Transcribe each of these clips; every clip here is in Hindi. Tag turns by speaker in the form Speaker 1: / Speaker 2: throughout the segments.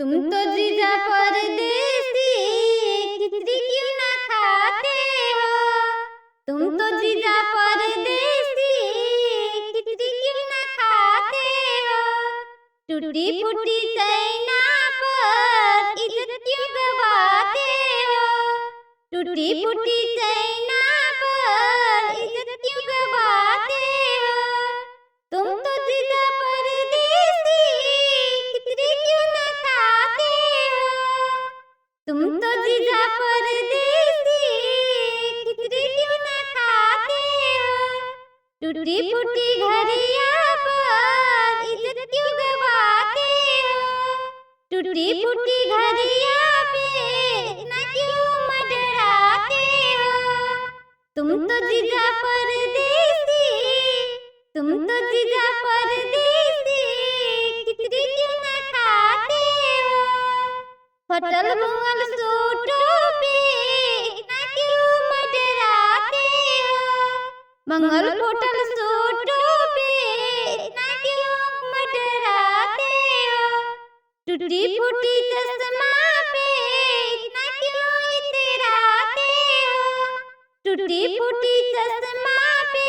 Speaker 1: तुम तो जीजा परदेसी खिचड़ी क्यों ना खाते हो। तुम तो जीजा परदेसी खिचड़ी क्यों ना खाते हो। टूटी फूटी चाइना पर इज्जत क्यों गवाते हो। टूटी फूटी चाइना पर इज्जत क्यों गवाते हो। तुम तो जीजा परदेसी खिचड़ी क्यों ना खाते हो। तुम तो जीजा परदेसी खिचड़ी क्यों ना खाते हो। टूटी फूटी घड़िया पर इज्जत क्यों गवाते हो। टूटी फूटी घड़िया पे इतना क्यों मडराते हो। तुम तो जीजा परदेसी तुम तो जीजा परदेसी खिचड़ी क्यों ना खाते हो। फटल मुंगल सूटों पे इतना क्यों मडराते हो। मंगल फुटल सूटों पे इतना क्यों मडराते हो। टूटी फूटी चश्मा पे इतना क्यों इतराते हो। टूटी फूटी चश्मा पे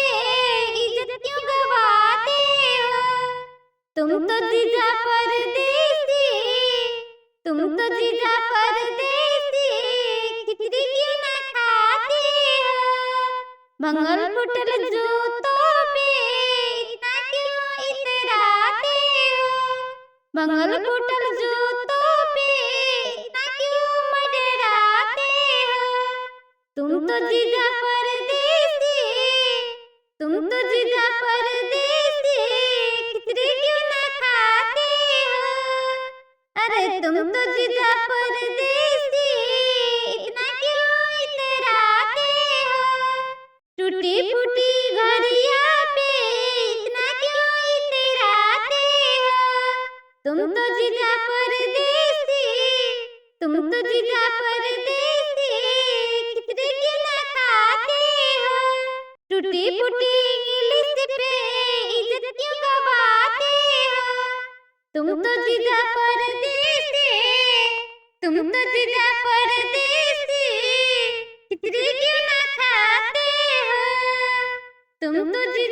Speaker 1: इज्जत क्यों गवाते हो। तुम तो जीजा परदेसी तुम तो जीजा परदेसी खिचड़ी क्यों ना खाते हो। मंगल फुटल जूतों पे इतना क्यों इतराते हो। मंगल फुटल जूतों पे इतना क्यों मडराते हो। तुम तो जीजा परदेसी तुम तो जीजा परदेसी खिचड़ी क्यों ना खाते हो। अरे तुम तो जीजा परदेसी इतना क्यों इतराते हो। टूटी फूटी घड़िया पे इतना क्यों इतराते हो। तुम तो जीजा परदेसी तुम तो जीजा परदेसी खिचड़ी क्यों ना खाते हो। टूटी फूटी इंग्लिश पे इज्जत क्यों गवाते हो। तुम तो जीजा परदेसी तुम तो जीजा परदेसी खिचड़ी क्यों ना खाते हो। तुम तो जीजा